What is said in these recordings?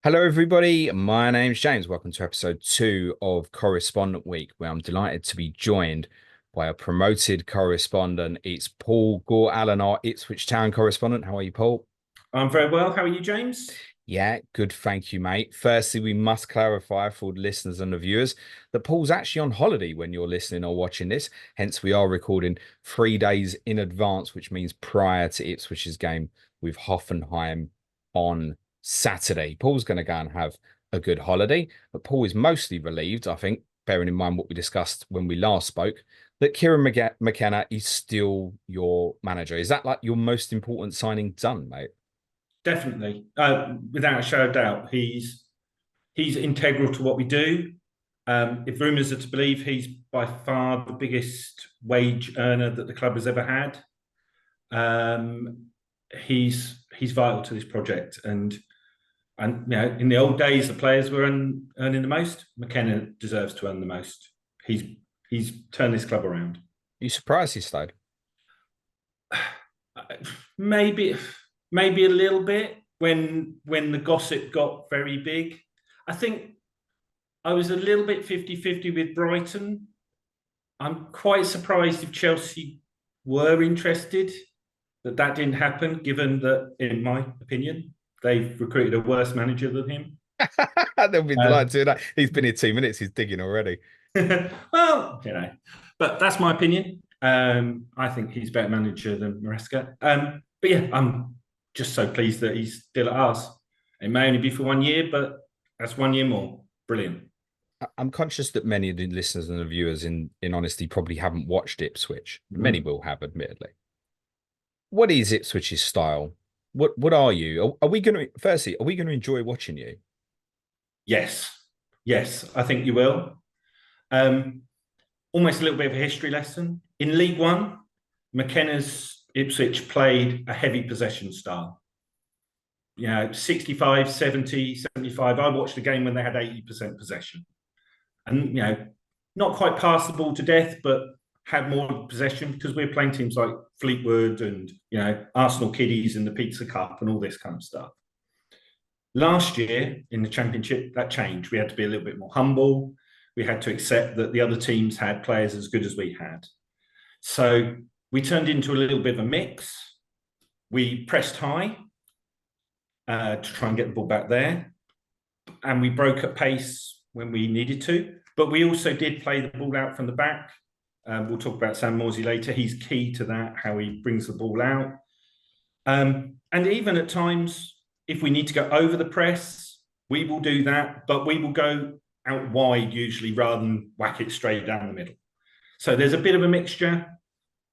Hello, everybody. My name's James. Welcome to episode 2 of Correspondent Week, where I'm delighted to be joined by a promoted correspondent. It's Paul Gaught-Allen, our Ipswich Town correspondent. How are you, Paul? I'm very well. How are you, James? Yeah, good. Thank you, mate. Firstly, we must clarify for the listeners and the viewers that Paul's actually on holiday when you're listening or watching this. Hence, we are recording 3 days in advance, which means prior to Ipswich's game with Hoffenheim on Saturday. Paul's going to go and have a good holiday, but Paul is mostly relieved, I think, bearing in mind what we discussed when we last spoke, that Kieran McKenna is still your manager. Is that like your most important signing done, mate? Definitely, without a shadow of doubt, he's integral to what we do. If rumours are to believe, he's by far the biggest wage earner that the club has ever had. He's vital to this project, and in the old days, the players were earning the most. McKenna deserves to earn the most. He's turned this club around. You surprised he stayed? Maybe. Maybe a little bit when the gossip got very big. I think I was a little bit 50-50 with Brighton. I'm quite surprised if Chelsea were interested that didn't happen, given that, in my opinion, they've recruited a worse manager than him. They'll be delighted to hear that. He's been here 2 minutes. He's digging already. Well, but that's my opinion. I think he's a better manager than Maresca. But yeah, I'm just so pleased that he's still at us. It may only be for 1 year, but that's 1 year more. Brilliant. I'm conscious that many of the listeners and the viewers, in honesty, probably haven't watched Ipswich. Many will have, admittedly. What is Ipswich's style? What are you? Are we going to, firstly, are we going to enjoy watching you? Yes. Yes, I think you will. Almost a little bit of a history lesson. In League One, McKenna's Ipswich played a heavy possession style. 65, 70, 75. I watched a game when they had 80% possession. And, not quite pass the ball to death, but had more possession because we were playing teams like Fleetwood and, Arsenal Kiddies in the Pizza Cup and all this kind of stuff. Last year in the Championship, that changed. We had to be a little bit more humble. We had to accept that the other teams had players as good as we had. So we turned into a little bit of a mix. We pressed high to try and get the ball back there. And we broke at pace when we needed to. But we also did play the ball out from the back. We'll talk about Sam Morsey later. He's key to that, how he brings the ball out. And even at times, if we need to go over the press, we will do that. But we will go out wide usually rather than whack it straight down the middle. So there's a bit of a mixture.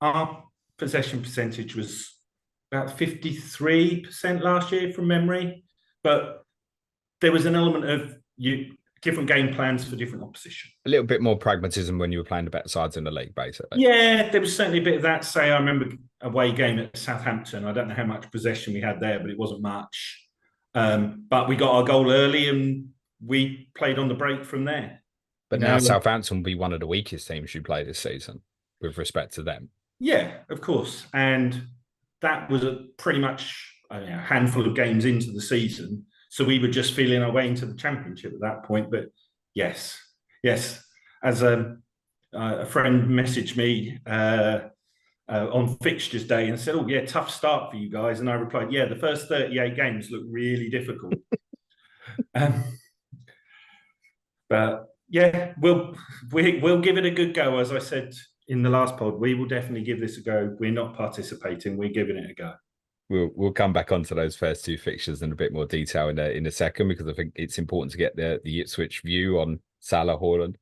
Our possession percentage was about 53% last year from memory, but there was an element of different game plans for different opposition. A little bit more pragmatism when you were playing the better sides in the league, basically. Yeah, there was certainly a bit of that. Say, I remember a away game at Southampton. I don't know how much possession we had there, but it wasn't much. But we got our goal early and we played on the break from there. But now Southampton will be one of the weakest teams you play this season with respect to them. Yeah, of course. And that was pretty much a handful of games into the season. So we were just feeling our way into the Championship at that point. But yes. As a friend messaged me on Fixtures Day and said, "Oh, yeah, tough start for you guys." And I replied, "Yeah, the first 38 games look really difficult." But yeah, we'll give it a good go. As I said in the last pod, we will definitely give this a go. We're not participating. We're giving it a go. We'll come back onto those first two fixtures in a bit more detail in a second, because I think it's important to get the Ipswich view on Salah, Haaland.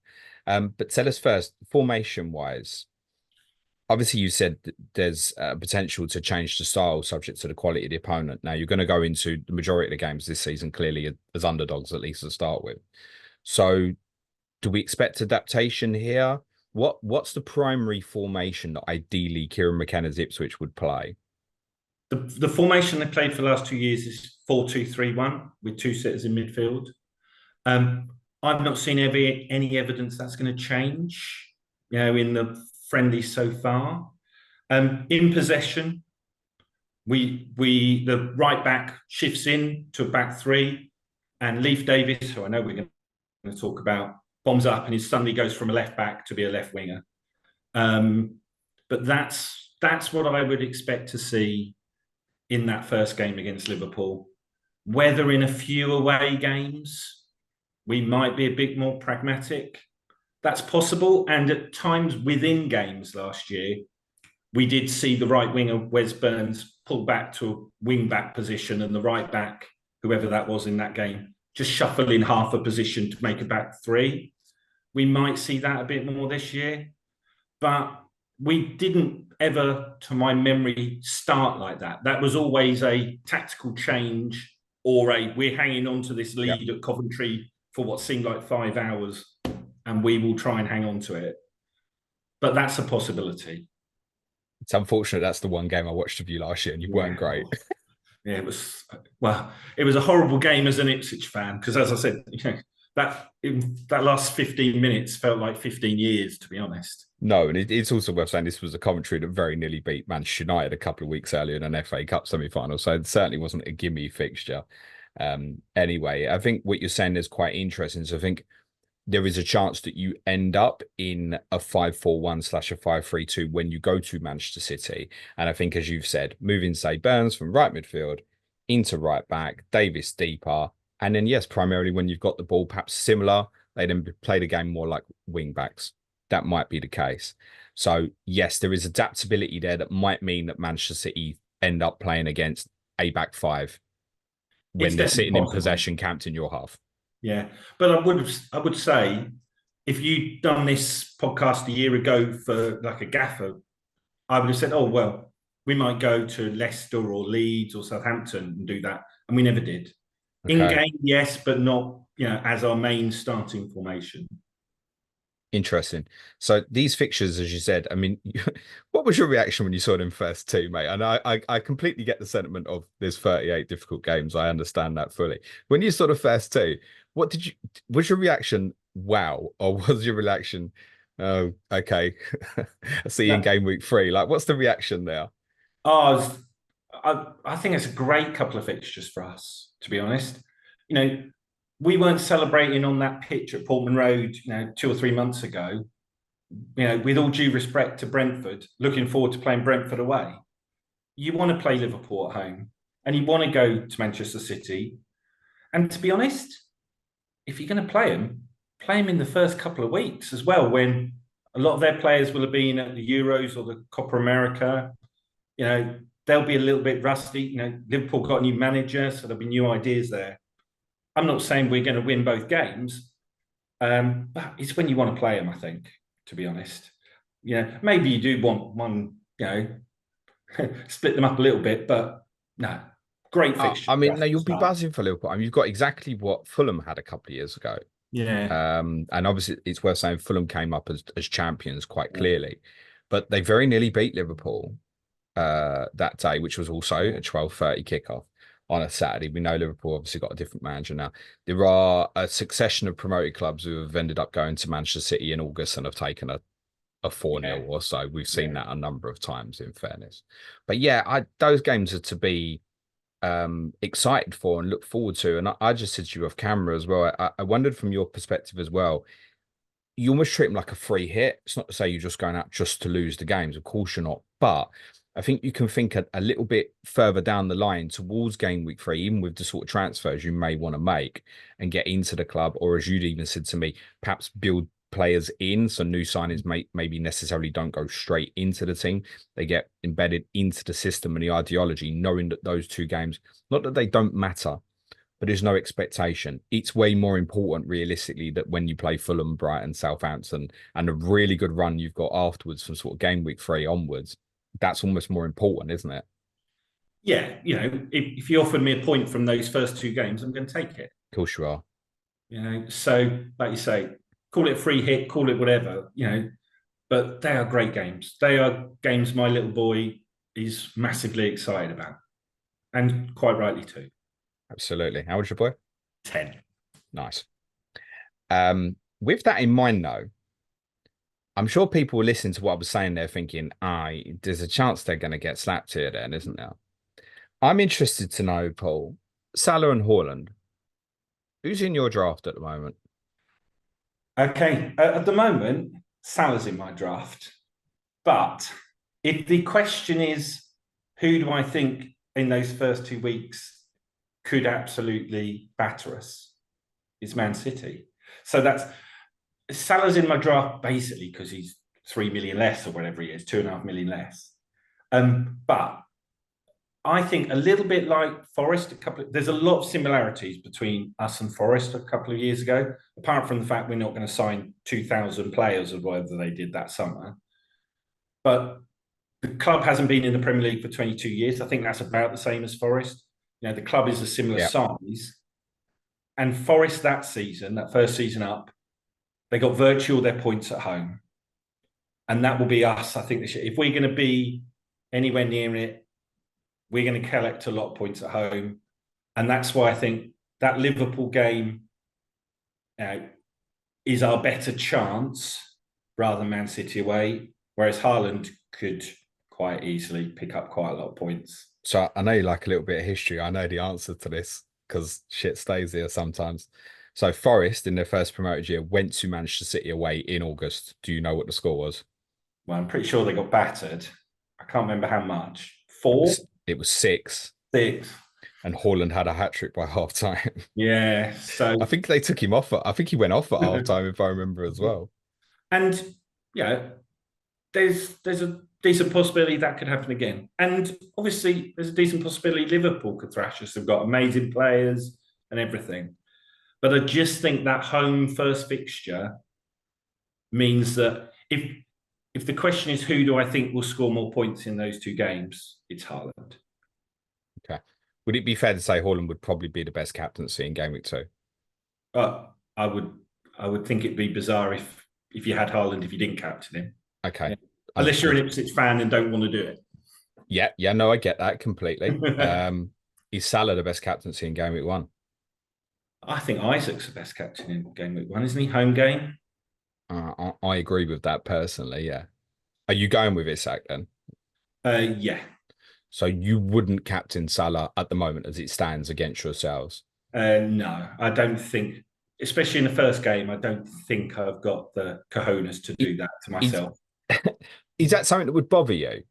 But tell us first, formation-wise, obviously you said there's potential to change the style subject to the quality of the opponent. Now, you're going to go into the majority of the games this season clearly as underdogs, at least to start with. So do we expect adaptation here? What's the primary formation that ideally Kieran McKenna's Ipswich would play? The formation they played for the last 2 years is 4-2-3-1 with two sitters in midfield. I've not seen any evidence that's going to change, in the friendlies so far. In possession, the right back shifts in to a back three, And Leif Davis, who I know we're going to talk about, bombs up and he suddenly goes from a left back to be a left winger. But that's what I would expect to see in that first game against Liverpool. Whether in a few away games we might be a bit more pragmatic, that's possible. And at times within games last year, we did see the right winger, Wes Burns, pull back to a wing back position and the right back, whoever that was in that game, just shuffle in half a position to make a back three. We might see that a bit more this year, but we didn't ever, to my memory, start like that. That was always a tactical change or we're hanging on to this lead at Coventry for what seemed like 5 hours and we will try and hang on to it. But that's a possibility. It's unfortunate that's the one game I watched of you last year and you weren't great. Yeah, it was a horrible game as an Ipswich fan because, as I said, that last 15 minutes felt like 15 years, to be honest. No, and it's also worth saying this was a Coventry that very nearly beat Manchester United a couple of weeks earlier in an FA Cup semi-final, so it certainly wasn't a gimme fixture. Anyway, I think what you're saying is quite interesting. So I think there is a chance that you end up in a 5-4-1 / a 5-3-2 when you go to Manchester City. And I think, as you've said, moving, say, Burns from right midfield into right back, Davis deeper. And then, yes, primarily when you've got the ball, perhaps similar, they then play the game more like wing backs. That might be the case. So, yes, there is adaptability there that might mean that Manchester City end up playing against a back five when they're sitting in possession, camped in your half. Yeah, but I would say if you'd done this podcast a year ago for like a gaffer, I would have said, oh, well, we might go to Leicester or Leeds or Southampton and do that. And we never did. Okay. In game, yes, but not, as our main starting formation. Interesting. So these fixtures, as you said, I mean, what was your reaction when you saw them first two, mate? And I completely get the sentiment of there's 38 difficult games. I understand that fully. When you saw the first two, was your reaction, wow? Or was your reaction, oh, okay, I see you in game week 3. Like, what's the reaction there? Oh, I think it's a great couple of fixtures for us, to be honest. We weren't celebrating on that pitch at Portman Road, 2 or 3 months ago. With all due respect to Brentford, looking forward to playing Brentford away. You want to play Liverpool at home, and you want to go to Manchester City. And to be honest, if you're going to play them in the first couple of weeks as well, when a lot of their players will have been at the Euros or the Copa America. They'll be a little bit rusty. Liverpool got a new manager, so there'll be new ideas there. I'm not saying we're going to win both games, but it's when you want to play them, I think, to be honest. Maybe you do want one, split them up a little bit, but no, great fixture. I mean, no, you'll be buzzing for Liverpool. I mean, you've got exactly what Fulham had a couple of years ago. Yeah. And obviously, it's worth saying Fulham came up as champions quite clearly, but they very nearly beat Liverpool that day, which was also a 12:30 kickoff on a Saturday. We know Liverpool obviously got a different manager now. There are a succession of promoted clubs who have ended up going to Manchester City in August and have taken a 4-0 or so. We've seen that a number of times, in fairness. But yeah, those games are to be excited for and look forward to. And I just said to you off camera as well, I wondered from your perspective as well, you almost treat them like a free hit. It's not to say you're just going out just to lose the games. Of course you're not. But I think you can think a little bit further down the line towards game week 3, even with the sort of transfers you may want to make and get into the club, or as you'd even said to me, perhaps build players in. So new signings maybe necessarily don't go straight into the team. They get embedded into the system and the ideology, knowing that those 2 games, not that they don't matter, but there's no expectation. It's way more important, realistically, that when you play Fulham, Brighton, Southampton, and a really good run you've got afterwards from sort of game week 3 onwards, that's almost more important, isn't it? Yeah, if you offered me a point from those first 2 games, I'm going to take it. Of course you are. So like you say, call it a free hit, call it whatever, but they are great games. They are games my little boy is massively excited about, and quite rightly too. Absolutely. How old's your boy? 10. Nice. With that in mind, though, I'm sure people will listen to what I was saying there thinking, there's a chance they're going to get slapped here then, isn't there? I'm interested to know, Paul, Salah and Haaland, Who's in your draft at the moment? Okay, at the moment, Salah's in my draft. But if the question is, who do I think in those first 2 weeks could absolutely batter us? It's Man City. So that's Salah's in my draft basically because he's 3 million less or whatever he is, 2.5 million less. But I think a little bit like Forest, there's a lot of similarities between us and Forest a couple of years ago, apart from the fact we're not going to sign 2,000 players or whatever they did that summer. But the club hasn't been in the Premier League for 22 years. I think that's about the same as Forest. The club is a similar size. And Forest that season, that first season up, they got virtually all their points at home. And that will be us, I think, this year. If we're going to be anywhere near it, we're going to collect a lot of points at home. And that's why I think that Liverpool game is our better chance rather than Man City away, whereas Haaland could quite easily pick up quite a lot of points. So I know you like a little bit of history. I know the answer to this because shit stays here sometimes. So Forest in their first promoted year went to Manchester City away in August. Do you know what the score was? Well, I'm pretty sure they got battered. I can't remember how much. 4? It was 6. 6. And Haaland had a hat-trick by half-time. Yeah, so... I think they took him off. I think he went off at half-time, if I remember as well. And, there's a decent possibility that could happen again. And obviously, there's a decent possibility Liverpool could thrash us. They've got amazing players and everything. But I just think that home first fixture means that if the question is who do I think will score more points in those 2 games, it's Haaland. Okay. Would it be fair to say Haaland would probably be the best captaincy in Game Week 2? I would think it'd be bizarre if you had Haaland if you didn't captain him. Okay. Yeah. Unless you're an Ipswich fan and don't want to do it. Yeah, no, I get that completely. Is Salah the best captaincy in Game Week 1? I think Isaac's the best captain in Game Week 1, isn't he? Home game. I agree with that personally, yeah. Are you going with Isak then? Yeah. So you wouldn't captain Salah at the moment as it stands against yourselves? No, I don't think, especially in the first game, I don't think I've got the cojones to do that to myself. Is that something that would bother you?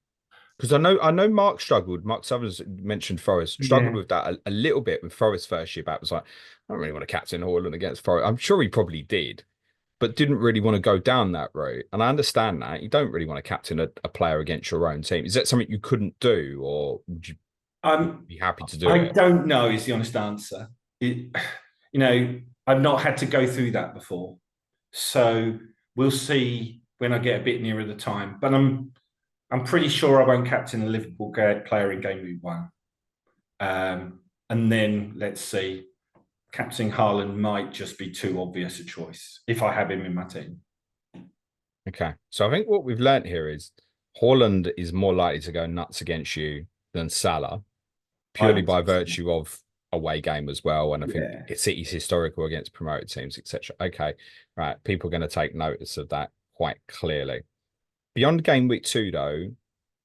Because I know Mark struggled. Mark Summers mentioned Forest struggled with that a little bit when Forest first year back. Was like, I don't really want to captain Haaland against Forest. I'm sure he probably did, but didn't really want to go down that route. And I understand that you don't really want to captain a player against your own team. Is that something you couldn't do, or would you be happy to do it? I don't know is the honest answer. I've not had to go through that before. So we'll see when I get a bit nearer the time. But I'm pretty sure I won't captain a Liverpool player in Game Week 1. And then let's see, captaining Haaland might just be too obvious a choice if I have him in my team. Okay. So I think what we've learned here is Haaland is more likely to go nuts against you than Salah, purely by virtue of away game as well. And I think City's historical against promoted teams, etc. Okay. Right. People are going to take notice of that quite clearly. Beyond Game Week 2, though,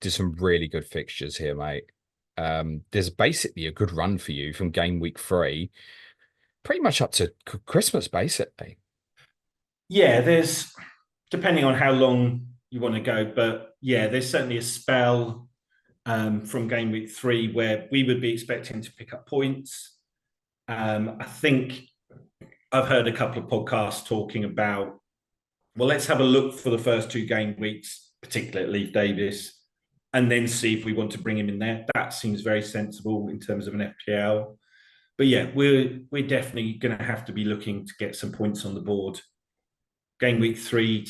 there's some really good fixtures here, mate. There's basically a good run for you from Game Week 3, pretty much up to Christmas, basically. Yeah, there's, depending on how long you want to go, but yeah, there's certainly a spell from Game Week 3 where we would be expecting to pick up points. I think I've heard a couple of podcasts talking about, well, let's have a look for the first 2 game weeks, particularly at Leif Davis, and then see if we want to bring him in there. That seems very sensible in terms of an FPL. But yeah, we're definitely going to have to be looking to get some points on the board. Game Week 3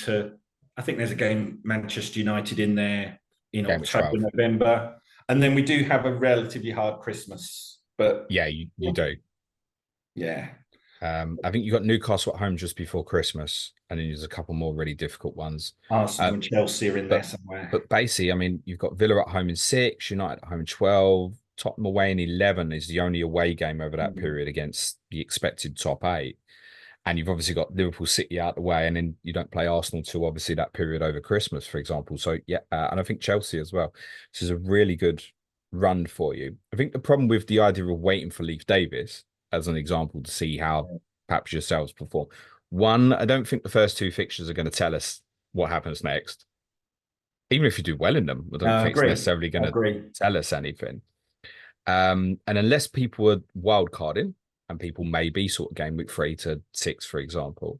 I think there's a game Manchester United in there in October, November. And then we do have a relatively hard Christmas. But yeah, you do. Yeah. I think you got Newcastle at home just before Christmas, and then there's a couple more really difficult ones. Arsenal and Chelsea are in there somewhere. But basically, I mean, you've got Villa at home in 6, United at home in 12, Tottenham away in 11 is the only away game over that period against the expected top 8. And you've obviously got Liverpool City out the way, and then you don't play Arsenal till obviously that period over Christmas, for example. So yeah, and I think Chelsea as well. This is a really good run for you. I think the problem with the idea of waiting for Leif Davis, as an example, to see how perhaps yourselves perform. One, I don't think the first two fixtures are going to tell us what happens next. Even if you do well in them, I don't think it's Agree. necessarily going to Agree. tell us anything. And unless people are wild carding, and people may be sort of game week 3 to 6, for example,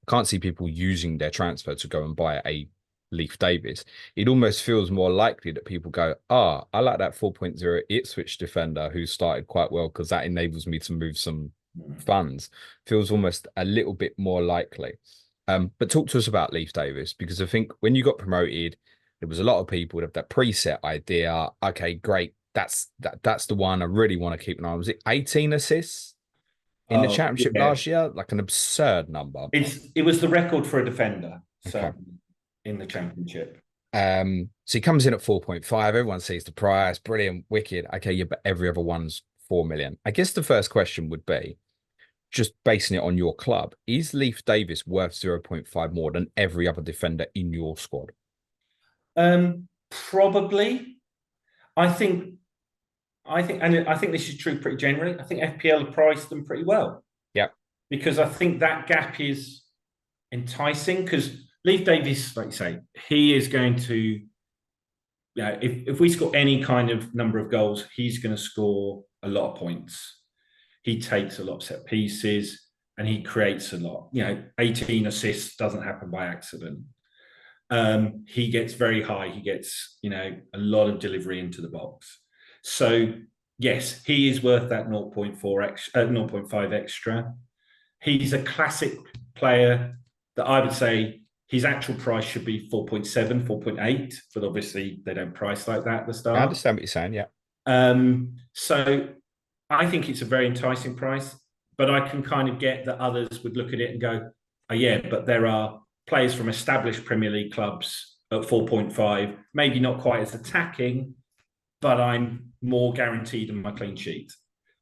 I can't see people using their transfer to go and buy a Leif Davis. It almost feels more likely that people go, I like that 4.0 Ipswich defender who started quite well because that enables me to move some funds. Feels almost a little bit more likely. But talk to us about Leif Davis, because I think when you got promoted, there was a lot of people with that preset idea. Okay, great. That's the one I really want to keep an eye on. Was it 18 assists in the championship last year? Like an absurd number. It was the record for a defender. So Okay. in the championship. So he comes in at 4.5. Everyone sees the price. Brilliant, wicked. Okay, yeah, but every other one's 4 million. I guess the first question would be, just basing it on your club, is Leif Davis worth 0.5 more than every other defender in your squad? Probably. I think this is true pretty generally. I think FPL have priced them pretty well. Yeah. Because I think that gap is enticing, because Leif Davis, like you say, he is going to, if we score any kind of number of goals, he's going to score a lot of points. He takes a lot of set pieces and he creates a lot. 18 assists doesn't happen by accident. He gets very high. He gets, a lot of delivery into the box. So yes, he is worth that 0.5 extra. He's a classic player that I would say his actual price should be 4.7, 4.8, but obviously they don't price like that at the start. I understand what you're saying, yeah. So I think it's a very enticing price, but I can kind of get that others would look at it and go, oh yeah, but there are players from established Premier League clubs at 4.5, maybe not quite as attacking, but I'm more guaranteed in my clean sheet.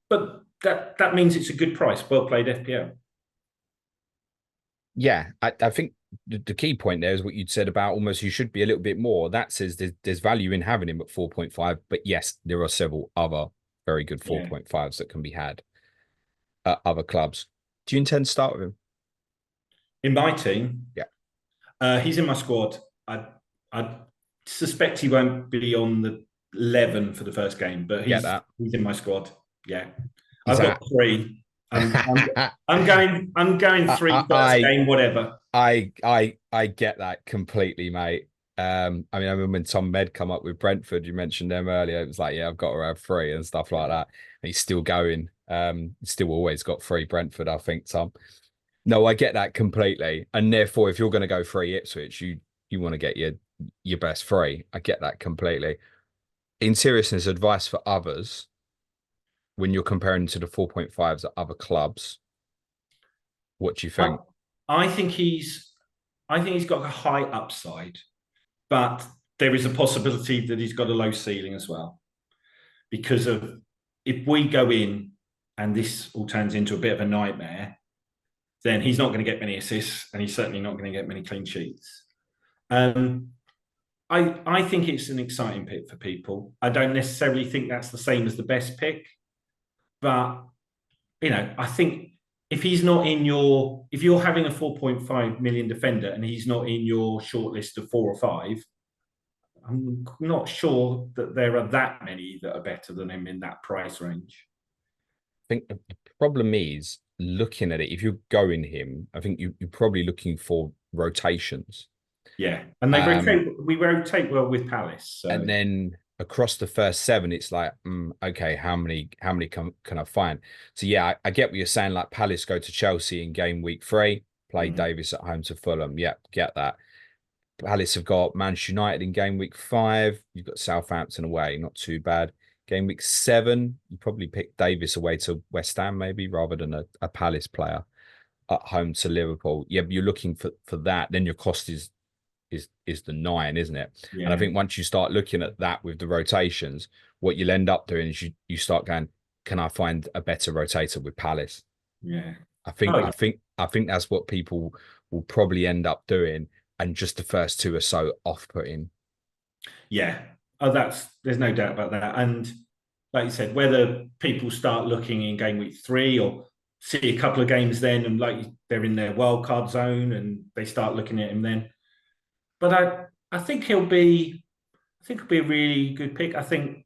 But that means it's a good price. Well played, FPL. Yeah, I think the key point there is what you'd said about almost you should be a little bit more. That says there's value in having him at 4.5, but yes, there are several other very good 4.5s that can be had at other clubs. Do you intend to start with him? In my team? Yeah. He's in my squad. I suspect he won't be on the 11 for the first game, but he's in my squad. Yeah. I've got 3. I'm going 3 first game, whatever. I get that completely, mate. I remember when Tom Med come up with Brentford, you mentioned them earlier. It was like, yeah, I've got to have 3 and stuff like that. And he's still going. Still always got 3 Brentford, I think, Tom. No, I get that completely. And therefore, if you're going to go 3 Ipswich, you want to get your best 3. I get that completely. In seriousness, advice for others when you're comparing to the 4.5s at other clubs, what do you think? I think he's got a high upside, but there is a possibility that he's got a low ceiling as well. Because of if we go in and this all turns into a bit of a nightmare, then he's not going to get many assists and he's certainly not going to get many clean sheets. I think it's an exciting pick for people. I don't necessarily think that's the same as the best pick, but I think if you're having a 4.5 million defender and he's not in your shortlist of 4 or 5, I'm not sure that there are that many that are better than him in that price range. I think the problem is looking at it. If you're going him, I think you're probably looking for rotations. Yeah, and we rotate well with Palace. So. And then across the first 7, it's like, okay, how many can I find? So yeah, I get what you're saying. Like Palace go to Chelsea in game week 3, play Davis at home to Fulham. Yeah, get that. Palace have got Manchester United in game week 5. You've got Southampton away, not too bad. Game week 7, you probably pick Davis away to West Ham maybe rather than a Palace player at home to Liverpool. Yeah, but you're looking for that. Then your cost is the 9, isn't it? Yeah. And I think once you start looking at that with the rotations, what you'll end up doing is you start going, can I find a better rotator with Palace? Yeah. I think that's what people will probably end up doing. And just the first 2 are so off-putting. Yeah. There's no doubt about that. And like you said, whether people start looking in game week 3 or see a couple of games then, and like they're in their wild card zone, and they start looking at him then. But I think he'll be a really good pick. I think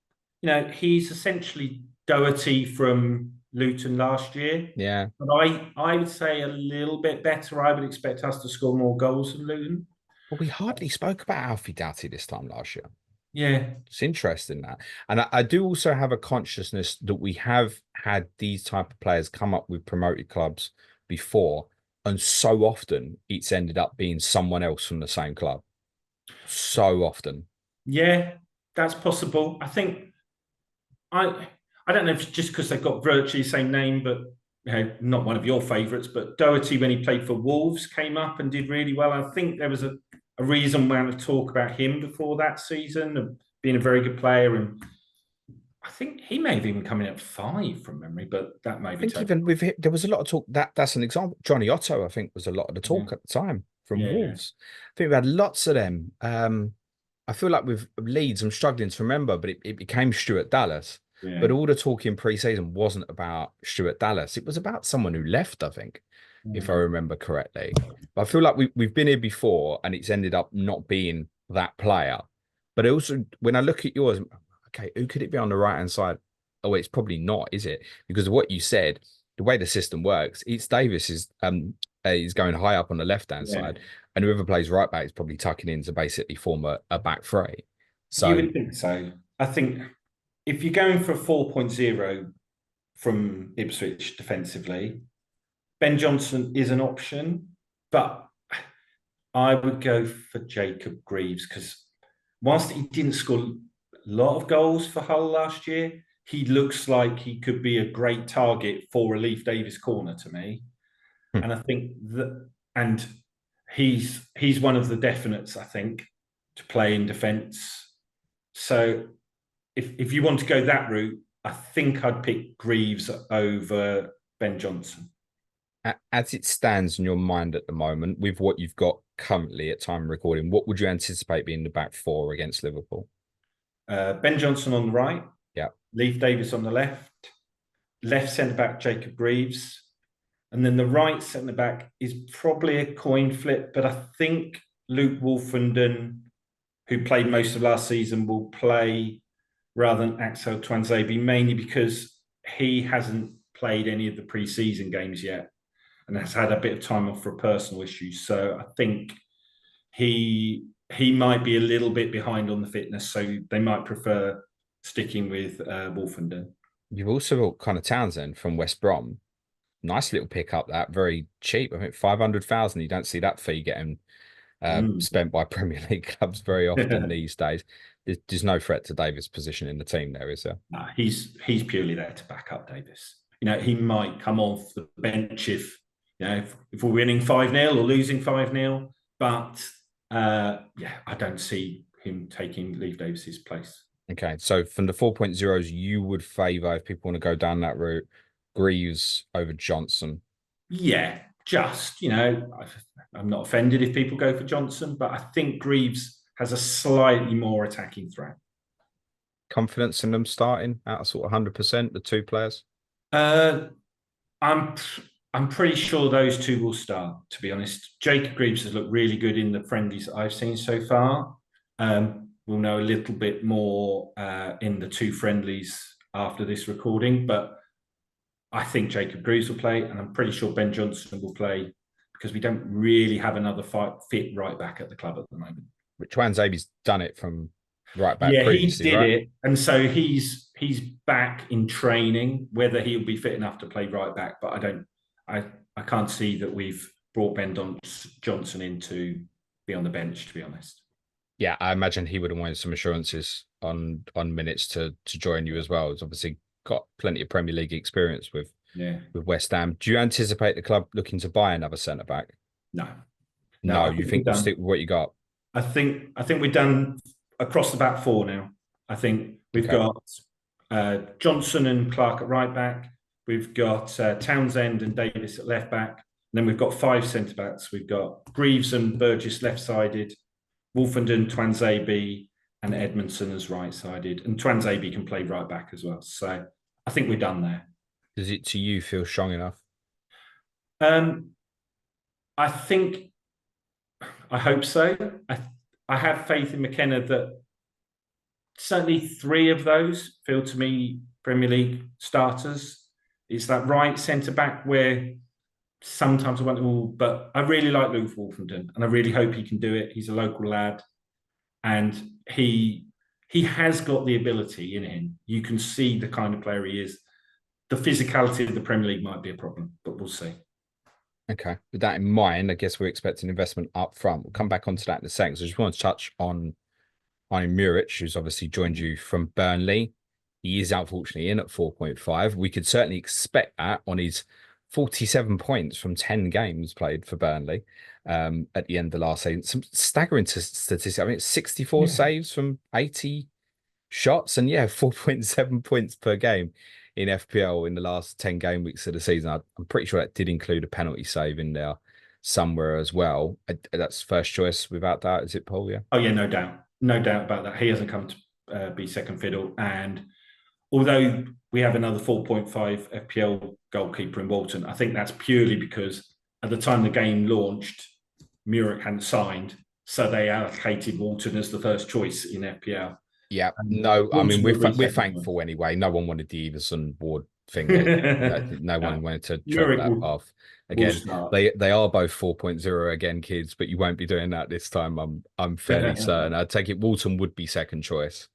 he's essentially Doherty from Luton last year. Yeah. But I would say a little bit better. I would expect us to score more goals than Luton. Well, we hardly spoke about Alfie Doughty this time last year. Yeah. It's interesting that. And I do also have a consciousness that we have had these type of players come up with promoted clubs before, and so often it's ended up being someone else from the same club. So often. Yeah, that's possible. I think I don't know if it's just because they've got virtually the same name, but not one of your favourites, but Doherty, when he played for Wolves, came up and did really well. I think there was a reason amount of talk about him before that season of being a very good player, and I think he may have even come in at 5 from memory, but that may be. I think even with him, there was a lot of talk. That's an example. Johnny Otto, I think, was a lot of the talk at the time from Wolves. I think we had lots of them. I feel like with Leeds, I'm struggling to remember, but it became Stuart Dallas. Yeah. But all the talk in pre-season wasn't about Stuart Dallas. It was about someone who left, I think, if I remember correctly. But I feel like we've been here before, and it's ended up not being that player. But also, when I look at yours, okay, who could it be on the right-hand side? Oh, it's probably not, is it? Because of what you said, the way the system works, it's Davis is going high up on the left-hand side, and whoever plays right back is probably tucking in to basically form a back three. So you would think so. I think if you're going for a 4.0 from Ipswich defensively, Ben Johnson is an option, but I would go for Jacob Greaves, because whilst he didn't score a lot of goals for Hull last year, he looks like he could be a great target for a Leif Davis corner to me. And I think and he's one of the definites, I think, to play in defence. So if you want to go that route, I think I'd pick Greaves over Ben Johnson. As it stands in your mind at the moment, with what you've got currently at time of recording, what would you anticipate being the back four against Liverpool? Ben Johnson on the right. Yeah. Leif Davis on the left. Left centre-back, Jacob Greaves. And then the right centre-back is probably a coin flip, but I think Luke Wolfenden, who played most of last season, will play rather than Axel Tuanzebe, mainly because he hasn't played any of the pre-season games yet and has had a bit of time off for personal issues. So I think he might be a little bit behind on the fitness, so they might prefer sticking with Wolfenden. You've also got Connor Townsend from West Brom. Nice little pickup, that very cheap. I think 500,000. You don't see that fee getting spent by Premier League clubs very often these days. There's no threat to Davis' position in the team there, is there? No, he's purely there to back up Davis. He might come off the bench if we're winning 5-0 or losing 5-0, but I don't see him taking Leif Davis's place. Okay, so from the 4.0s, you would favour, if people want to go down that route, Greaves over Johnson. Yeah, I'm not offended if people go for Johnson, but I think Greaves has a slightly more attacking threat. Confidence in them starting at a sort of 100%, the two players? I'm pretty sure those two will start, to be honest. Jacob Greaves has looked really good in the friendlies that I've seen so far. We'll know a little bit more in the two friendlies after this recording, but I think Jacob Greaves will play, and I'm pretty sure Ben Johnson will play, because we don't really have another fit right back at the club at the moment. But Tuanzebe's done it from right back. Yeah, previously, he did right? it, and so he's back in training. Whether he'll be fit enough to play right back, but I can't see that we've brought Ben Johnson in to be on the bench, to be honest. Yeah, I imagine he would have wanted some assurances on minutes to join you as well. He's obviously got plenty of Premier League experience with West Ham. Do you anticipate the club looking to buy another centre back? No, you think you'll stick with what you got? I think we're done across the back four now. I think we've got Johnson and Clark at right back. We've got Townsend and Davis at left back. And then we've got 5 centre backs. We've got Greaves and Burgess left-sided, Wolfenden, Tuanzebe, and Edmondson as right-sided. And Tuanzebe can play right back as well. So I think we're done there. Does it, to you, feel strong enough? I think, I hope so. I have faith in McKenna that certainly 3 of those feel to me Premier League starters. It's that right centre back where sometimes I want them all, but I really like Luke Wolfenden, and I really hope he can do it. He's a local lad, and he has got the ability in him. You can see the kind of player he is. The physicality of the Premier League might be a problem, but we'll see. Okay. With that in mind, I guess we're expecting investment up front. We'll come back onto that in a second. So I just want to touch on Muric, who's obviously joined you from Burnley. He is unfortunately in at 4.5. We could certainly expect that on his 47 points from 10 games played for Burnley at the end of the last season. Some staggering statistics. I mean, it's 64 saves from 80 shots, and 4.7 points per game in FPL in the last 10 game weeks of the season. I'm pretty sure that did include a penalty save in there somewhere as well. That's first choice without that, is it, Paul? Yeah. Oh yeah, no doubt. No doubt about that. He hasn't come to be second fiddle. And although we have another 4.5 FPL goalkeeper in Walton, I think that's purely because at the time the game launched, Muric hadn't signed. So they allocated Walton as the first choice in FPL. Yeah, no, I mean, we're thankful anyway. No one wanted the Everson Ward thing. No one wanted to travel that path. Again, they are both 4.0 again, kids, but you won't be doing that this time. I'm fairly certain. I take it Walton would be second choice.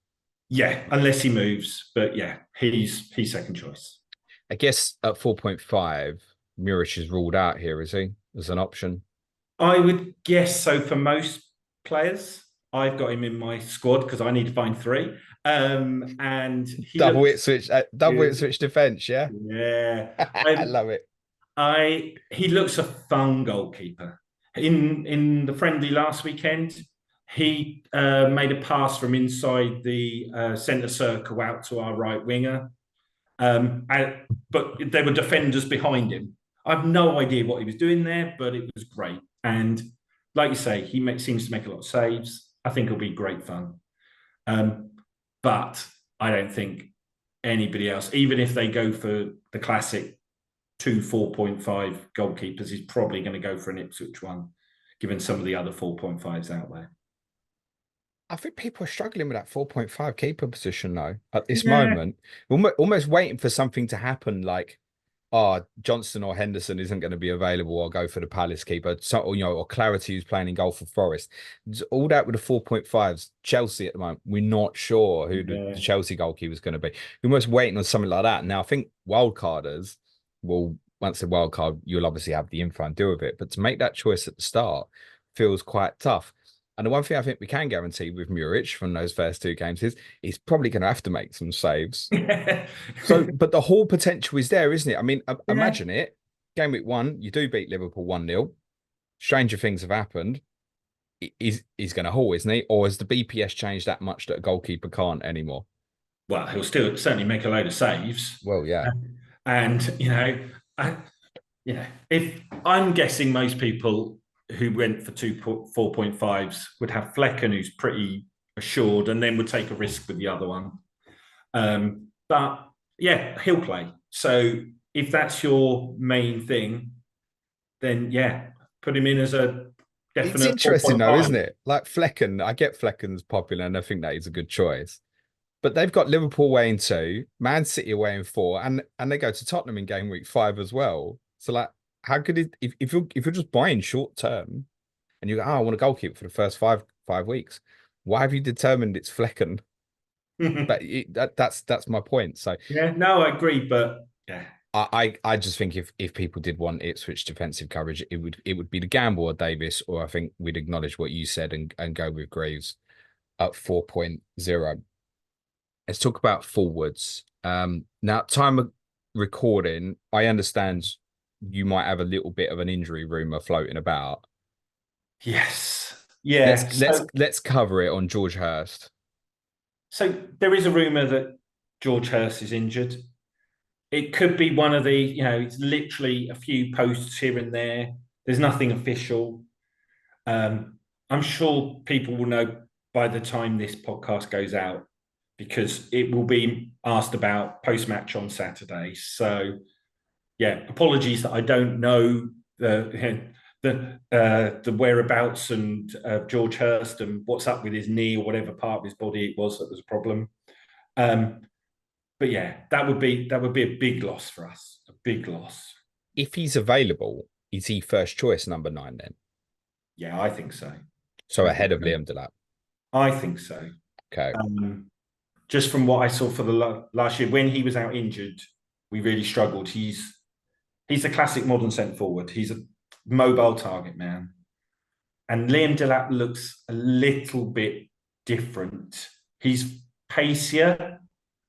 Yeah, unless he moves. But yeah, he's second choice. I guess at 4.5, Muric is ruled out here, is he? As an option? I would guess so for most players. I've got him in my squad because I need to find 3. And he double Ipswich defence, yeah? Yeah. I love it. He looks a fun goalkeeper. In the friendly last weekend, he made a pass from inside the centre circle out to our right winger. But there were defenders behind him. I have no idea what he was doing there, but it was great. And like you say, he seems to make a lot of saves. I think it'll be great fun. But I don't think anybody else, even if they go for the classic 2 4.5 goalkeepers, is probably going to go for an Ipswich one, given some of the other 4.5s out there. I think people are struggling with that 4.5 keeper position though at this moment. We're almost waiting for something to happen, like, Johnston or Henderson isn't going to be available. I'll go for the Palace keeper. So, or Clarity who's playing in goal for Forest. All that with the 4.5s. Chelsea at the moment, we're not sure who the Chelsea goalkeeper is going to be. We're almost waiting on something like that. Now, I think wildcarders will, once the wildcard, you'll obviously have the info and deal with it. But to make that choice at the start feels quite tough. And the one thing I think we can guarantee with Muric from those first 2 games is he's probably going to have to make some saves. But the whole potential is there, isn't it? I mean, imagine it. Game week 1, you do beat Liverpool 1-0. Stranger things have happened. He's going to haul, isn't he? Or has the BPS changed that much that a goalkeeper can't anymore? Well, he'll still certainly make a load of saves. Well, yeah. And, if I'm guessing most people who went for 4.5s would have Flecken, who's pretty assured, and then would take a risk with the other one. But yeah, he'll play. So if that's your main thing, then put him in as a definite. It's interesting though, isn't it? Like Flecken, I get Flecken's popular, and I think that is a good choice. But they've got Liverpool away in 2, Man City away in 4, and they go to Tottenham in game week 5 as well. So like, how could it, if you're just buying short term and you go, I want a goalkeeper for the first five weeks, why have you determined it's Flecken? But that's my point. So I agree, but I just think if people did want Ipswich defensive coverage, it would be the gamble or Davis, or I think we'd acknowledge what you said and go with Greaves at 4.0. Let's talk about forwards. Now, time of recording, I understand you might have a little bit of an injury rumor floating about. Yes. Yeah. Let's cover it on George Hurst. So there is a rumor that George Hurst is injured. It could be one of the, it's literally a few posts here and there. There's nothing official. I'm sure people will know by the time this podcast goes out, because it will be asked about post-match on Saturday. So yeah, apologies that I don't know the whereabouts and George Hurst and what's up with his knee or whatever part of his body it was that was a problem. But yeah, that would be a big loss for us. A big loss. If he's available, is he first choice number 9 then? Yeah, I think so. So I ahead think of so. Liam Delap. I think so. Okay. Just from what I saw for the last year, when he was out injured, we really struggled. He's a classic modern centre forward. He's a mobile target man. And Liam Delap looks a little bit different. He's pacier,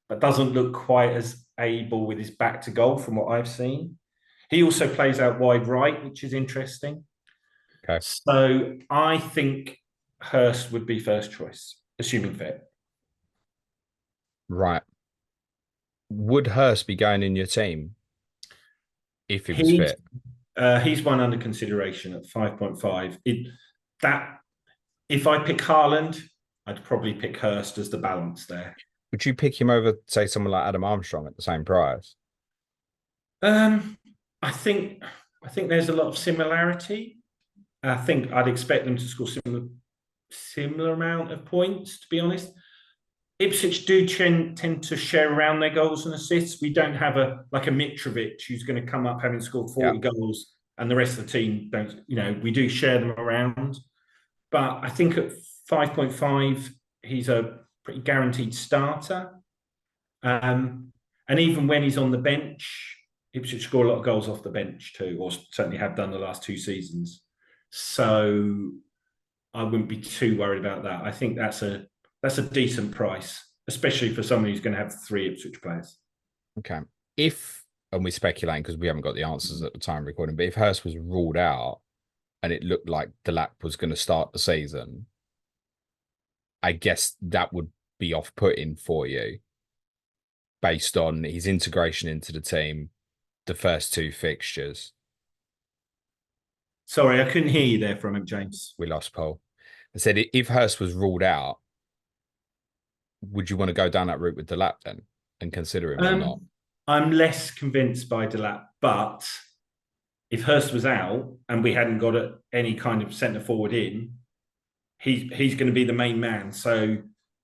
but doesn't look quite as able with his back to goal from what I've seen. He also plays out wide right, which is interesting. Okay. So I think Hurst would be first choice, assuming fit. Right. Would Hurst be going in your team if he was fit? He's one under consideration at 5.5. If I pick Haaland, I'd probably pick Hurst as the balance there. Would you pick him over, say, someone like Adam Armstrong at the same price? I think there's a lot of similarity. I think I'd expect them to score similar amount of points, to be honest. Ipswich do tend to share around their goals and assists. We don't have a Mitrovic who's going to come up having scored 40 goals and the rest of the team don't. We do share them around. But I think at 5.5, he's a pretty guaranteed starter. And even when he's on the bench, Ipswich score a lot of goals off the bench too, or certainly have done the last 2 seasons. So I wouldn't be too worried about that. I think that's a decent price, especially for someone who's going to have 3 Ipswich players. Okay. And we're speculating because we haven't got the answers at the time of recording, but if Hurst was ruled out and it looked like Delap was going to start the season, I guess that would be off-putting for you based on his integration into the team, the first 2 fixtures. Sorry, I couldn't hear you there for a minute, James. We lost Paul. I said if Hurst was ruled out, would you want to go down that route with Delap then and consider him or not? I'm less convinced by Delap, but if Hurst was out and we hadn't got any kind of centre forward in, he's going to be the main man. So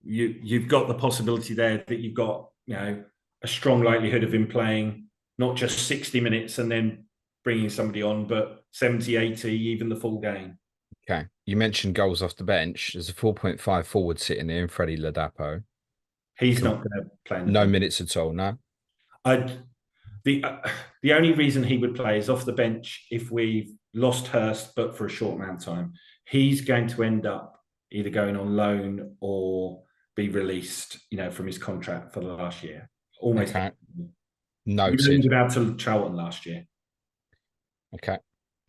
you've got the possibility there that you've got a strong likelihood of him playing not just 60 minutes and then bringing somebody on, but 70, 80, even the full game. Okay. You mentioned goals off the bench. There's a 4.5 forward sitting there in Freddie Ladapo. He's not going to play. No minutes at all, no? The only reason he would play is off the bench if we've lost Hurst, but for a short amount of time. He's going to end up either going on loan or be released, from his contract for the last year. Almost. Okay. Noted. We loaned him out to Charlton last year. Okay.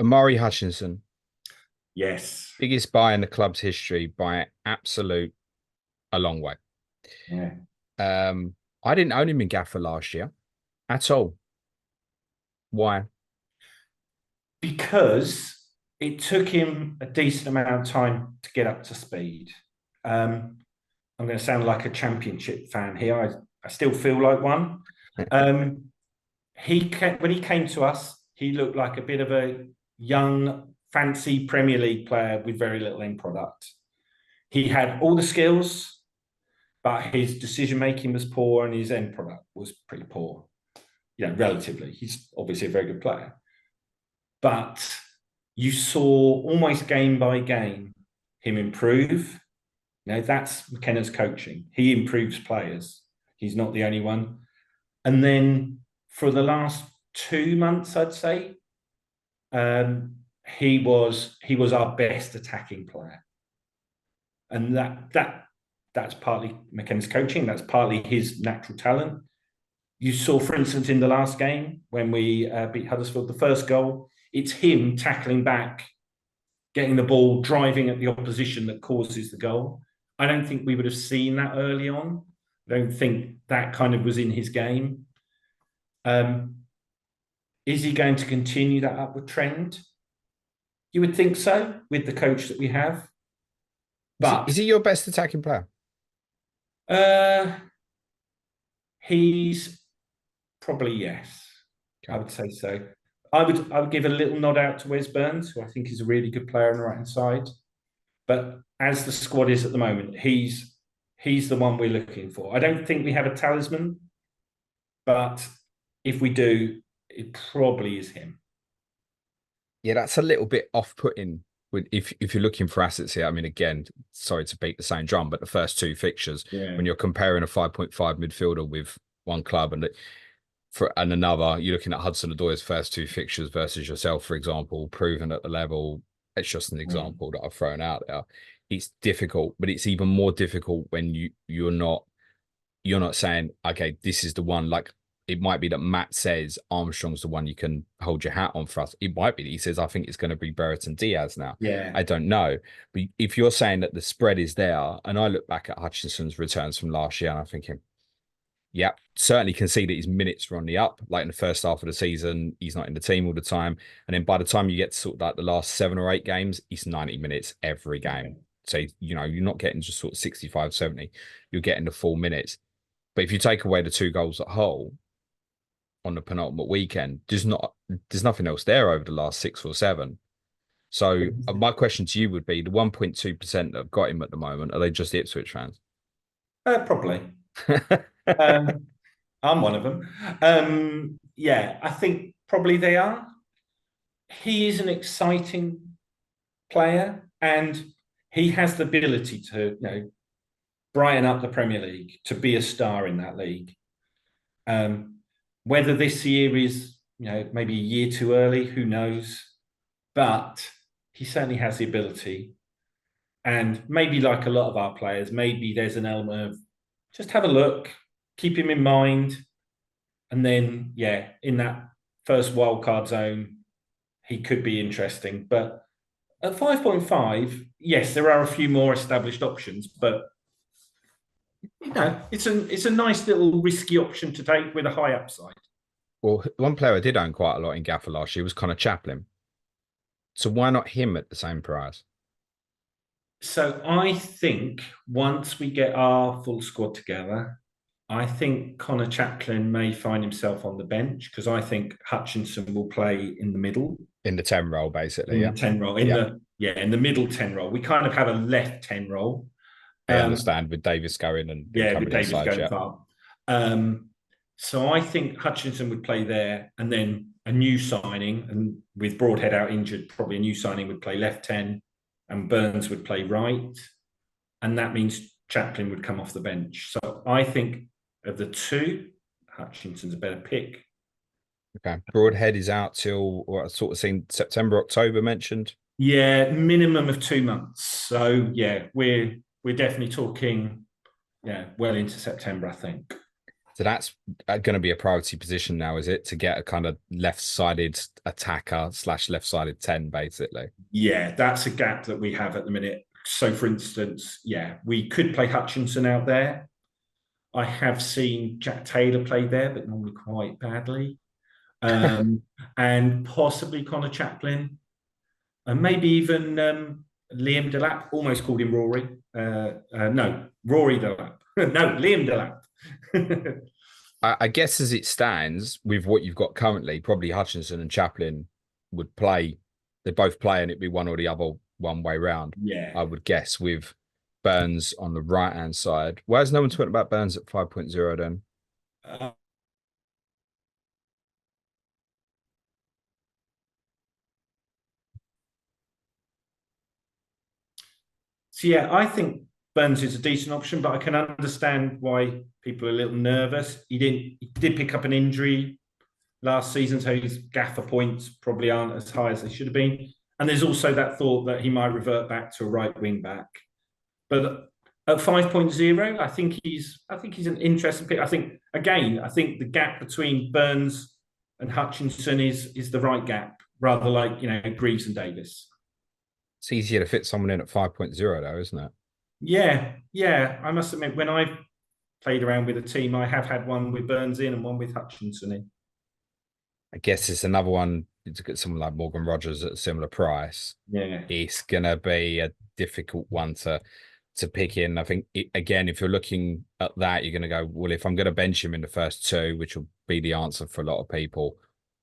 Omari Hutchinson. Yes. Biggest buy in the club's history by a long way. Yeah. I didn't own him in Gaffer last year at all. Why? Because it took him a decent amount of time to get up to speed. I'm going to sound like a Championship fan here. I still feel like one. When he came to us, he looked like a bit of a young, fancy Premier League player with very little end product. He had all the skills, but his decision-making was poor and his end product was pretty poor. Relatively. He's obviously a very good player. But you saw almost game by game him improve. That's McKenna's coaching. He improves players. He's not the only one. And then for the last 2 months, I'd say, he was our best attacking player. And that's partly McKenna's coaching. That's partly his natural talent. You saw, for instance, in the last game when we beat Huddersfield, the first goal, it's him tackling back, getting the ball, driving at the opposition that causes the goal. I don't think we would have seen that early on. I don't think that kind of was in his game. Is he going to continue that upward trend? You would think so with the coach that we have. But is he your best attacking player? He's probably yes. I would say so. I would give a little nod out to Wes Burns, who I think is a really good player on the right hand side. But as the squad is at the moment, he's the one we're looking for. I don't think we have a talisman, but if we do, it probably is him. Yeah, that's a little bit off-putting if you're looking for assets here. I mean, again, sorry to beat the same drum, but the first two fixtures, when you're comparing a 5.5 midfielder with one club and another, you're looking at Hudson-Odoi's first two fixtures versus yourself, for example, proven at the level. It's just an example that I've thrown out there. It's difficult, but it's even more difficult when you're not saying, okay, this is the one. Like, it might be that Matt says Armstrong's the one you can hold your hat on for us. It might be that he says, I think it's going to be Brereton Diaz now. Yeah. I don't know. But if you're saying that the spread is there, and I look back at Hutchinson's returns from last year and I'm thinking, yeah, certainly can see that his minutes are on the up. Like in the first half of the season, he's not in the team all the time. And then by the time you get to sort of like the last 7 or 8 games, he's 90 minutes every game. So, you're not getting just sort of 65, 70. You're getting the full minutes. But if you take away the 2 goals at Hull on the penultimate weekend, there's nothing else there over the last 6 or 7. So my question to you would be, the 1.2% that have got him at the moment, are they just Ipswich fans? Probably. I'm one of them. Yeah, I think probably they are. He is an exciting player, and he has the ability to, brighten up the Premier League, to be a star in that league. Whether this year is, maybe a year too early, who knows? But he certainly has the ability. And maybe like a lot of our players, maybe there's an element of just have a look, keep him in mind. And then, in that first wildcard zone, he could be interesting. But at 5.5, yes, there are a few more established options, but it's a nice little risky option to take with a high upside. Well, one player I did own quite a lot in Gaffer last year was Connor Chaplin. So why not him at the same price? So I think once we get our full squad together, I think Connor Chaplin may find himself on the bench, because I think Hutchinson will play in the middle. In the 10 role, basically. In the 10 role. In the middle 10 role. We kind of have a left 10 role. I understand, with Davis going and with Davis going far. So I think Hutchinson would play there, and then a new signing, and with Broadhead out injured, probably a new signing would play left 10, and Burns would play right. And that means Chaplin would come off the bench. So I think of the two, Hutchinson's a better pick. Okay. Broadhead is out till what I've sort of seen September, October mentioned. Yeah, minimum of 2 months. So we're definitely talking well into September, I think. So that's going to be a priority position now, is it? To get a kind of left-sided attacker / left-sided 10, basically. Yeah, that's a gap that we have at the minute. So, for instance, we could play Hutchinson out there. I have seen Jack Taylor play there, but normally quite badly. And possibly Connor Chaplin. And maybe even Liam Delap. Almost called him Rory. No, Rory Delap. No, Liam Delap. I guess as it stands, with what you've got currently, probably Hutchinson and Chaplin would play. They both play, and it'd be one or the other one way round. Yeah, I would guess, with Burns on the right hand side. Why is no one talking about Burns at 5.0 then? So I think Burns is a decent option, but I can understand why people are a little nervous. He did pick up an injury last season, so his gaffer points probably aren't as high as they should have been. And there's also that thought that he might revert back to a right wing back. But at 5.0, I think he's an interesting pick. I think the gap between Burns and Hutchinson is the right gap, rather like Greaves and Davis. It's easier to fit someone in at 5.0 though, isn't it? Yeah. I must admit, when I've played around with a team, I have had one with Burns in and one with Hutchinson in. I guess it's another one to get someone like Morgan Rogers at a similar price. Yeah, it's gonna be a difficult one to pick in. I think again, if you're looking at that, you're gonna go, well, if I'm gonna bench him in the first 2, which will be the answer for a lot of people,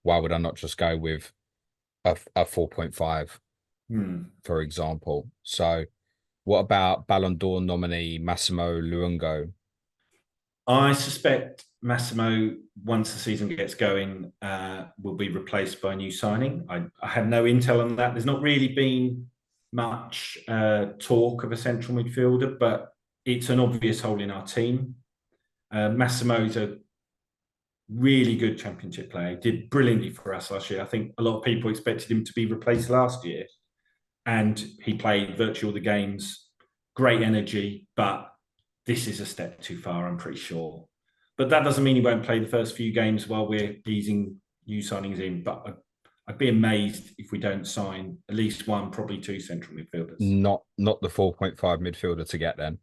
why would I not just go with a 4.5, Hmm. for example? So what about Ballon d'Or nominee Massimo Luongo? I suspect Massimo, once the season gets going, will be replaced by a new signing. I have no intel on that. There's not really been much talk of a central midfielder, but it's an obvious hole in our team. Massimo's a really good championship player. He did brilliantly for us last year. I think a lot of people expected him to be replaced last year, and he played virtually all the games. Great energy, but this is a step too far, I'm pretty sure. But that doesn't mean he won't play the first few games while we're easing new signings in. But I'd be amazed if we don't sign at least one, probably two central midfielders. Not the 4.5 midfielder to get then.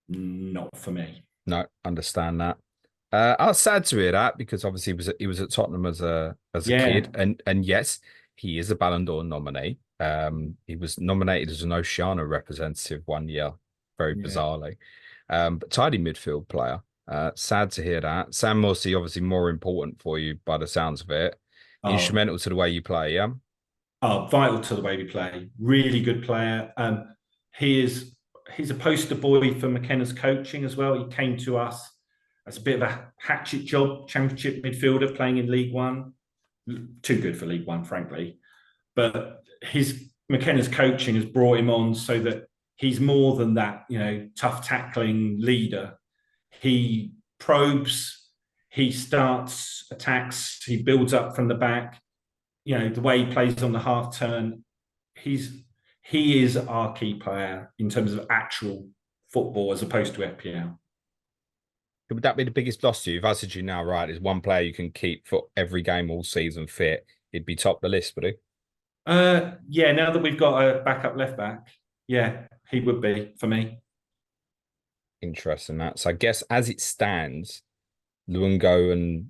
Not for me. No, understand that. I was sad to hear that because obviously he was at Tottenham as a Yeah. kid, and yes, he is a Ballon d'Or nominee. He was nominated as an Oceania representative one year, very bizarrely. But tidy midfield player. Sad to hear that. Sam Morsey obviously more important for you by the sounds of it. Oh, Instrumental to the way you play, yeah. vital to the way we play. Really good player. He's a poster boy for McKenna's coaching as well. He came to us as a bit of a hatchet job, championship midfielder playing in League One. Too good for League One, frankly. But McKenna's coaching has brought him on so that he's more than that, tough tackling leader. He probes, he starts attacks, he builds up from the back. The way he plays on the half turn, he is our key player in terms of actual football as opposed to FPL. Would that be the biggest loss to you? If I said to you now, right, there's one player you can keep for every game all season fit, he'd be top the list, would he? Yeah, now that we've got a backup left back, yeah, he would be for me. Interesting that. So I guess as it stands, Luongo and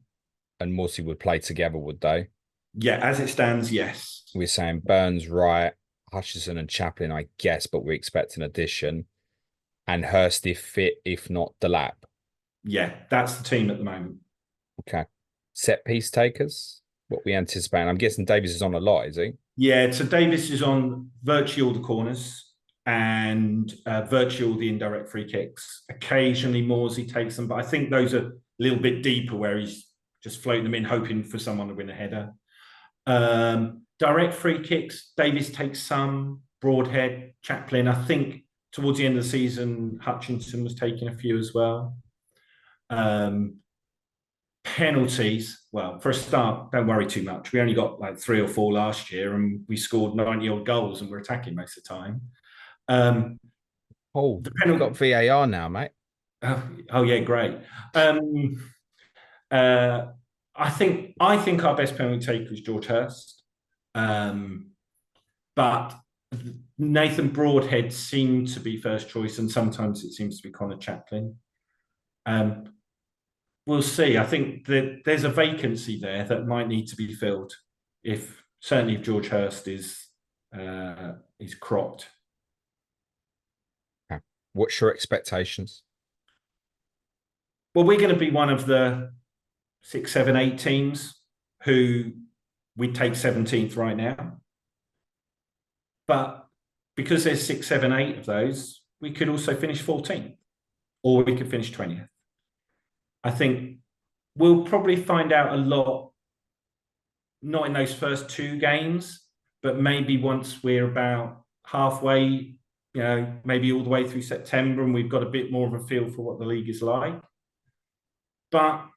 Morsey would play together, would they? Yeah, as it stands, yes. We're saying Burns, Wright, Hutchinson, and Chaplin, I guess, but we expect an addition. And Hurst if fit, if not Delap. Yeah, that's the team at the moment. Okay. Set piece takers, what we anticipate. I'm guessing Davis is on a lot, is he? Yeah, so Davis is on virtually all the corners and virtually all the indirect free kicks. Occasionally Morsey takes them, but I think those are a little bit deeper where he's just floating them in, hoping for someone to win a header. Direct free kicks, Davis takes some, Broadhead, Chaplin. I think towards the end of the season, Hutchinson was taking a few as well. Penalties, well, for a start, don't worry too much. We only got like 3 or 4 last year and we scored 90-odd goals and we're attacking most of the time. The penalty got VAR now, mate. Oh yeah, great. I think our best penalty taker is George Hurst. But Nathan Broadhead seemed to be first choice, and sometimes it seems to be Connor Chaplin. We'll see. I think that there's a vacancy there that might need to be filled. Certainly if George Hurst is cropped. What's your expectations? Well, we're going to be one of the 6, 7, 8 teams who we take 17th right now. But because there's 6, 7, 8 of those, we could also finish 14th, or we could finish 20th. I think we'll probably find out a lot, not in those first 2 games, but maybe once we're about halfway, maybe all the way through September, and we've got a bit more of a feel for what the league is like. But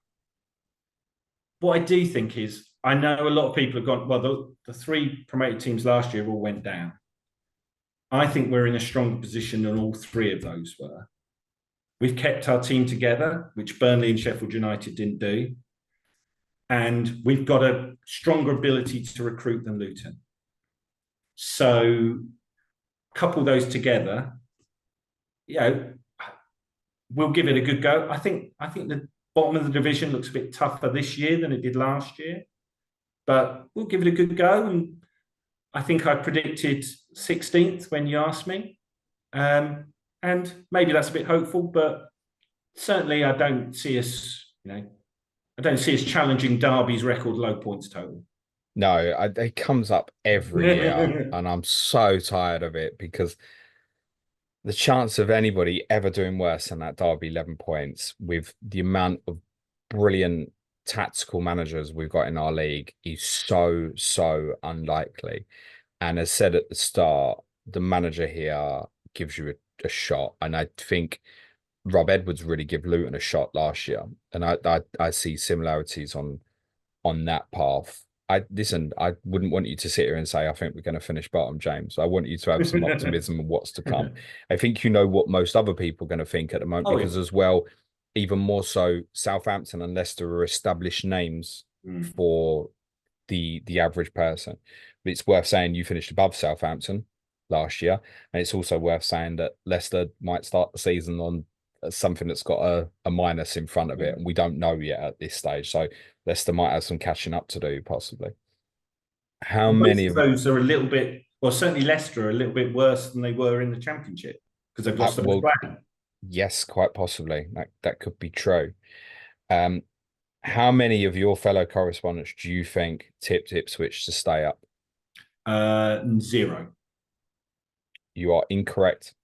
what I do think is, I know a lot of people have gone, well, the 3 promoted teams last year all went down. I think we're in a stronger position than all 3 of those were. We've kept our team together, which Burnley and Sheffield United didn't do. And we've got a stronger ability to recruit than Luton. So couple those together, we'll give it a good go. I think the bottom of the division looks a bit tougher this year than it did last year. But we'll give it a good go. And I think I predicted 16th when you asked me. And maybe that's a bit hopeful, but certainly I don't see us, I I don't see us challenging Derby's record low points total. No, it comes up every year, and I'm so tired of it because the chance of anybody ever doing worse than that Derby 11 points with the amount of brilliant tactical managers we've got in our league is so unlikely. And as said at the start, the manager here gives you a shot. And I think Rob Edwards really gave Luton a shot last year. And I see similarities on that path. I wouldn't want you to sit here and say, I think we're going to finish bottom, James. I want you to have some optimism of what's to come. I think you know what most other people are going to think at the moment, because as well, even more so, Southampton and Leicester are established names for the average person. But it's worth saying you finished above Southampton last year. And it's also worth saying that Leicester might start the season on something that's got a minus in front of it, and we don't know yet at this stage. So Leicester might have some catching up to do, possibly. How many of those are a little bit, well, certainly Leicester are a little bit worse than they were in the Championship because they've lost the ground. Yes, quite possibly. That could be true. How many of your fellow correspondents do you think tipped Ipswich to stay up? 0. You are incorrect.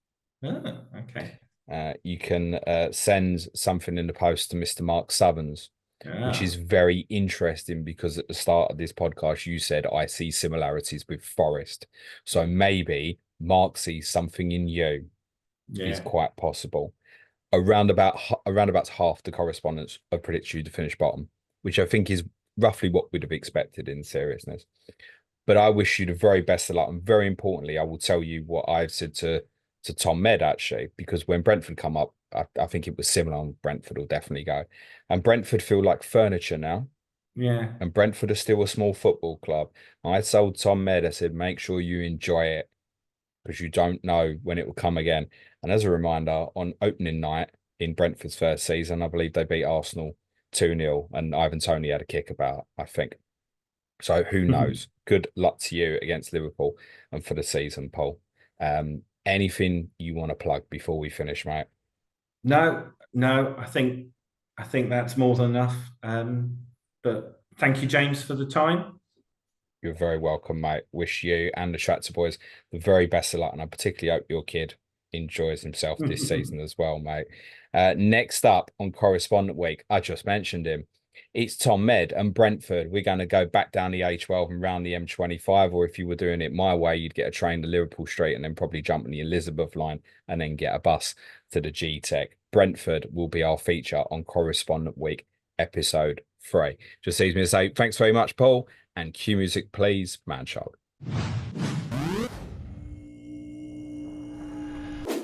Oh, okay. You can send something in the post to Mr. Mark Southerns, which is very interesting because at the start of this podcast, you said, I see similarities with Forest. So maybe Mark sees something in you. Is quite possible. Around about half the correspondents have predicted you to finish bottom, which I think is roughly what we'd have expected in seriousness. But I wish you the very best of luck. And very importantly, I will tell you what I've said to Tom Med, actually, because when Brentford come up, I think it was similar on Brentford will definitely go. And Brentford feel like furniture now. Yeah. And Brentford are still a small football club. I told Tom Med, I said, make sure you enjoy it because you don't know when it will come again. And as a reminder, on opening night in Brentford's first season, I believe they beat Arsenal 2-0 and Ivan Toney had a kick about, I think. So who knows? Good luck to you against Liverpool and for the season, Paul. Anything you want to plug before we finish, mate? No, I think that's more than enough. But thank you, James, for the time. You're very welcome, mate. Wish you and the Tractor Boys the very best of luck, and I particularly hope your kid enjoys himself this season as well, mate. Next up on Correspondent Week, I just mentioned him. It's Tom Med and Brentford. We're going to go back down the A12 and round the M25, or if you were doing it my way, you'd get a train to Liverpool Street and then probably jump on the Elizabeth line and then get a bus to the G-Tech. Brentford will be our feature on Correspondent Week, episode 3. Just leaves me to say thanks very much, Paul, and cue music, please, man child.